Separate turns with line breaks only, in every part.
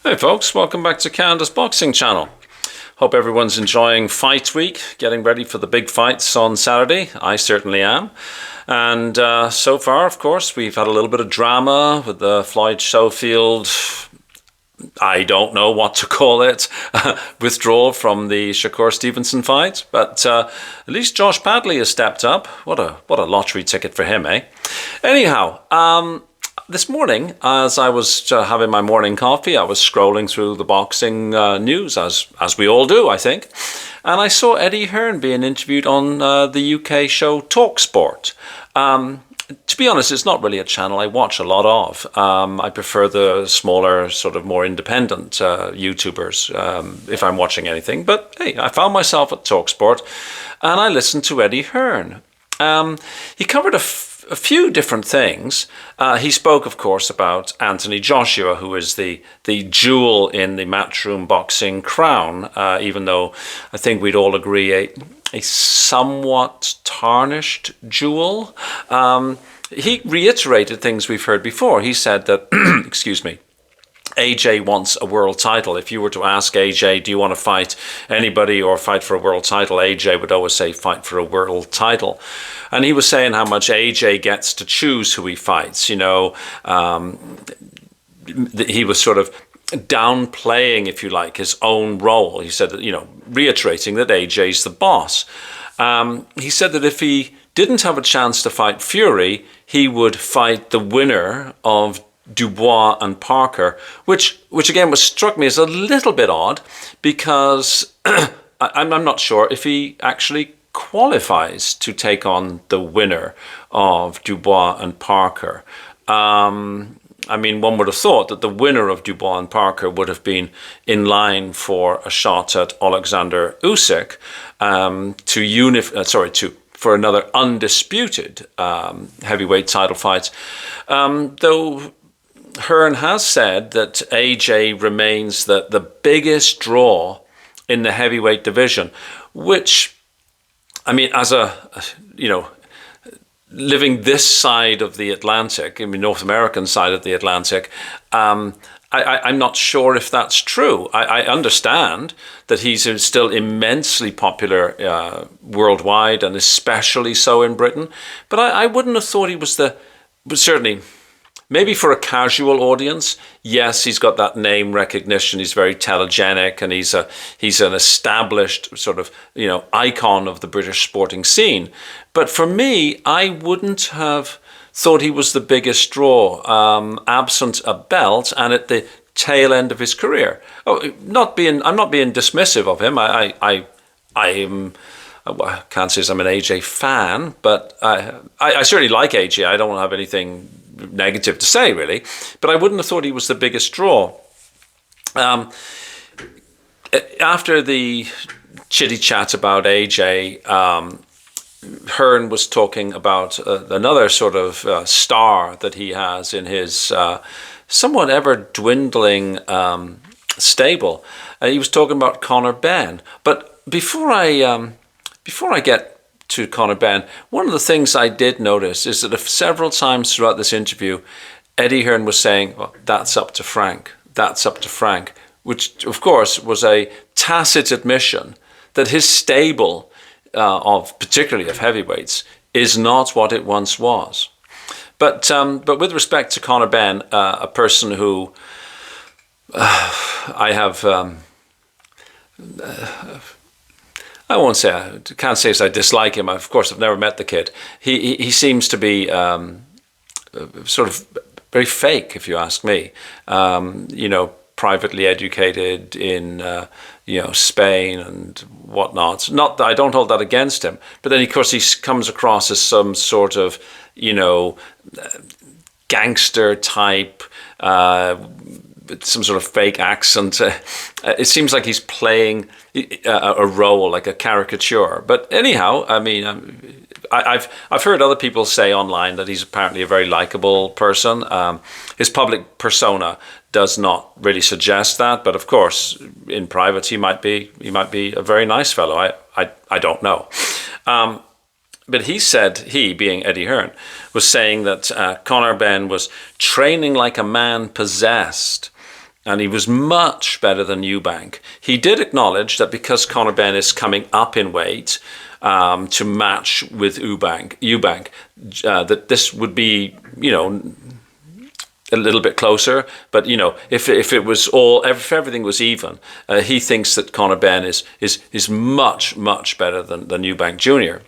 Hey folks, welcome back to Canada's Boxing Channel. Hope everyone's enjoying fight week, getting ready for the big fights on Saturday. I certainly am. And so far, of course, we've had a little bit of drama with the Floyd Schofield, I don't know what to call it, withdrawal from the Shakur Stevenson fight. But at least Josh Padley has stepped up. What a lottery ticket for him, eh? Anyhow, this morning, as I was having my morning coffee, I was scrolling through the boxing news, as we all do, I think, and I saw Eddie Hearn being interviewed on the UK show Talksport. To be honest, it's not really a channel I watch a lot of. I prefer the smaller, sort of more independent YouTubers if I'm watching anything. But hey, I found myself at Talksport, and I listened to Eddie Hearn. He covered a few different things. He spoke, of course, about Anthony Joshua, who is the jewel in the Matchroom Boxing crown, even though I think we'd all agree a somewhat tarnished jewel. He reiterated things we've heard before. He said that, excuse me, AJ wants a world title. If you were to ask AJ, do you want to fight anybody or fight for a world title, AJ would always say fight for a world title. And he was saying how much AJ gets to choose who he fights. You know, he was sort of downplaying, if you like, his own role. He said that, you know, reiterating that AJ's the boss. He said that if he didn't have a chance to fight Fury, he would fight the winner of Dubois and Parker, which again was struck me as a little bit odd, because I'm not sure if he actually qualifies to take on the winner of Dubois and Parker. I mean, one would have thought that the winner of Dubois and Parker would have been in line for a shot at Alexander Usyk for another undisputed heavyweight title fight. Though Hearn has said that AJ remains the biggest draw in the heavyweight division, which, I mean, as living this side of the Atlantic, I mean, North American side of the Atlantic, I'm not sure if that's true. I understand that he's still immensely popular worldwide, and especially so in Britain, but I wouldn't have thought he was certainly, maybe for a casual audience, yes, he's got that name recognition. He's very telegenic, and he's an established sort of, you know, icon of the British sporting scene. But for me, I wouldn't have thought he was the biggest draw, absent a belt and at the tail end of his career. I'm not being dismissive of him. I can't say I'm an AJ fan, but I certainly like AJ. I don't have anything negative to say, really, but I wouldn't have thought he was the biggest draw. After the chitty chat about AJ, Hearn was talking about another sort of star that he has in his somewhat ever dwindling stable. He was talking about Conor Benn. But before I get to Conor Benn, one of the things I did notice is that several times throughout this interview, Eddie Hearn was saying, well, that's up to Frank, that's up to Frank, which of course was a tacit admission that his stable particularly of heavyweights is not what it once was. But with respect to Conor Benn, a person who I have I won't say, I can't say as I dislike him. Of course, I've never met the kid. He seems to be sort of very fake, if you ask me. You know, privately educated in Spain and whatnot. Not that I don't hold that against him, but then of course he comes across as some sort of gangster type. Some sort of fake accent. It seems like he's playing a role, like a caricature. But anyhow, I mean, I've heard other people say online that he's apparently a very likable person. His public persona does not really suggest that, but of course, in private, he might be a very nice fellow. I don't know. But he being Eddie Hearn, was saying that Conor Benn was training like a man possessed. and he was much better than Eubank. He did acknowledge that because Conor Benn is coming up in weight to match with Eubank, that this would be, a little bit closer. But if it was if everything was even, he thinks that Conor Benn is much better than Eubank Jr.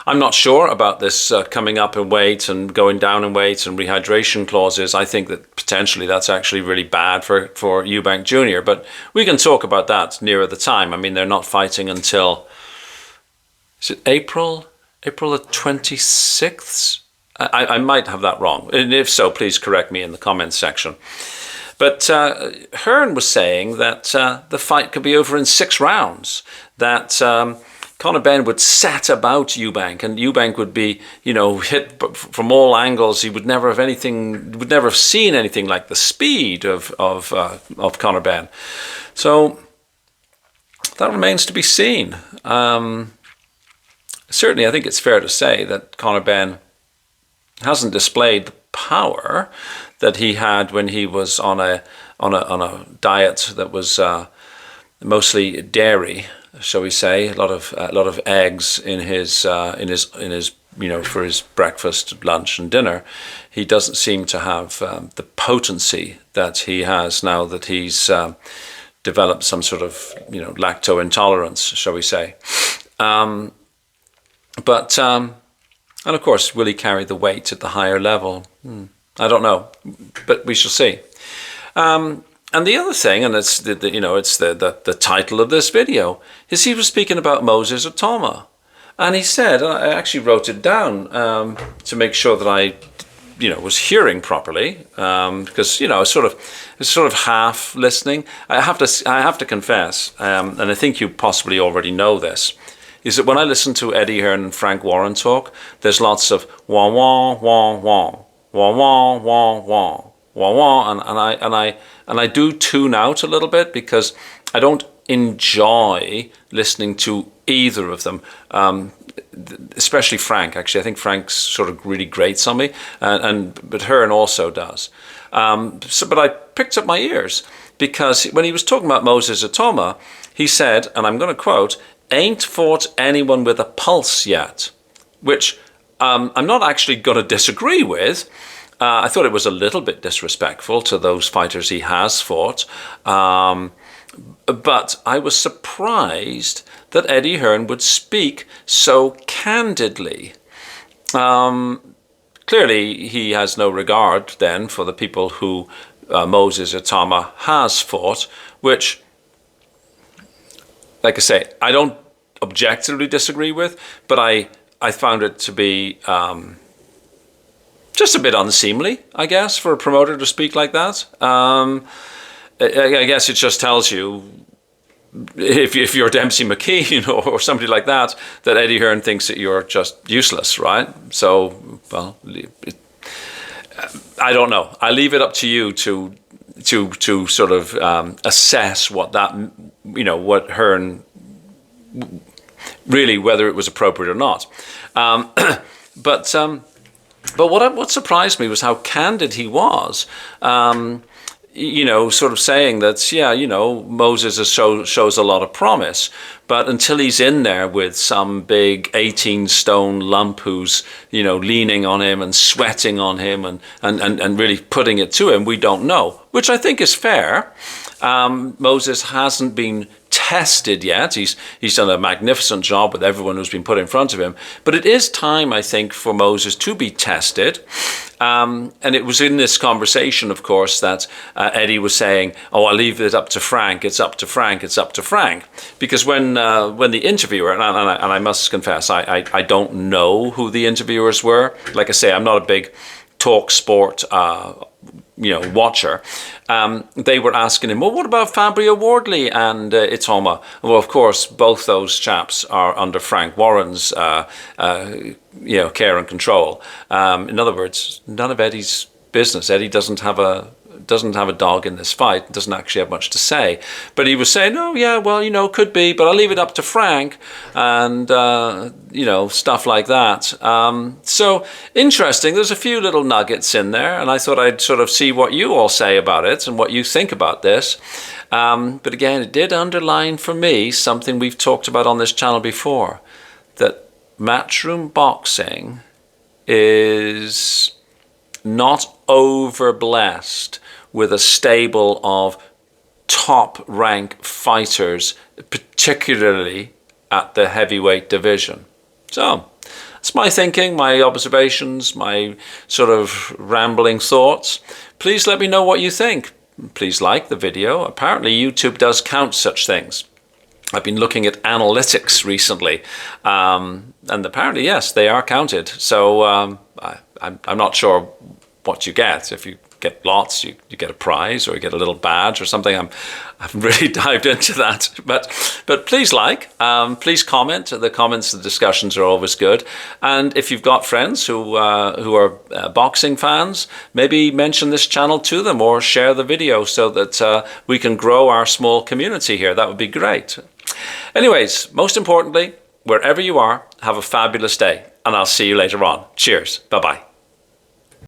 I'm not sure about this coming up in weight and going down in weight and rehydration clauses. I think that potentially that's actually really bad for Eubank Jr. But we can talk about that nearer the time. I mean, they're not fighting until, is it April the 26th? I might have that wrong. And if so, please correct me in the comments section. But Hearn was saying that the fight could be over in 6 rounds, that Conor Benn would set about Eubank, and Eubank would be, hit from all angles. He would never have seen anything like the speed of Conor Benn. So that remains to be seen. Certainly, I think it's fair to say that Conor Benn hasn't displayed the power that he had when he was on a diet that was mostly dairy, shall we say, a lot of eggs in his for his breakfast, lunch, and dinner. He doesn't seem to have the potency that he has now that he's developed some sort of lacto intolerance, shall we say. And of course, will he carry the weight at the higher level? I don't know, but we shall see. And the other thing, and it's the title of this video, is he was speaking about Moses Itauma, and he said, and I actually wrote it down to make sure that I, was hearing properly, because it's sort of half listening. I have to confess, and I think you possibly already know this, is that when I listen to Eddie Hearn and Frank Warren talk, there's lots of wah wah wah wah wah wah wah wah wah wah, and I do tune out a little bit because I don't enjoy listening to either of them, especially Frank. Actually, I think Frank's sort of really grates on me, but Hearn also does. But I picked up my ears because when he was talking about Moses Itauma, he said, and I'm going to quote, "Ain't fought anyone with a pulse yet," which I'm not actually going to disagree with. I thought it was a little bit disrespectful to those fighters he has fought. But I was surprised that Eddie Hearn would speak so candidly. Clearly, he has no regard then for the people who Moses Itauma has fought, which, like I say, I don't objectively disagree with, but I found it to be just a bit unseemly, I guess, for a promoter to speak like that. I guess it just tells you, if you're Dempsey McKean or somebody like that, that Eddie Hearn thinks that you're just useless, right? So, well, I don't know. I leave it up to you to sort of assess what that, what Hearn really, whether it was appropriate or not. But what surprised me was how candid he was. Sort of saying that, Moses shows a lot of promise, but until he's in there with some big 18-stone lump who's, leaning on him and sweating on him and really putting it to him, we don't know, which I think is fair. Moses hasn't been tested yet. He's done a magnificent job with everyone who's been put in front of him. But it is time, I think, for Moses to be tested. And it was in this conversation, of course, that Eddie was saying, "Oh, I'll leave it up to Frank. It's up to Frank. It's up to Frank." Because when the interviewer, and I must confess, I don't know who the interviewers were. Like I say, I'm not a big Talksport watcher. They were asking him, well, what about Fabio Wardley and Itauma? Well, of course, both those chaps are under Frank Warren's care and control. In other words, none of Eddie's business. Eddie doesn't have doesn't have a dog in this fight, doesn't actually have much to say. But he was saying, oh yeah, well, you know, could be, but I'll leave it up to Frank, and you know, stuff like that. So interesting. There's a few little nuggets in there, and I thought I'd sort of see what you all say about it and what you think about this. But again, it did underline for me something we've talked about on this channel before, that Matchroom Boxing is not over blessed with a stable of top rank fighters, particularly at the heavyweight division. So that's my thinking, my observations, my sort of rambling thoughts. Please let me know what you think. Please like the video. Apparently YouTube does count such things. I've been looking at analytics recently, and apparently, yes, they are counted. So I'm not sure what you get. If you get lots, you get a prize, or you get a little badge or something. I haven't really dived into that, but please like, please comment. The comments, the discussions are always good. And if you've got friends who are boxing fans, maybe mention this channel to them or share the video so that we can grow our small community here. That would be great. Anyways, most importantly, wherever you are, have a fabulous day, and I'll see you later on. Cheers. Bye-bye.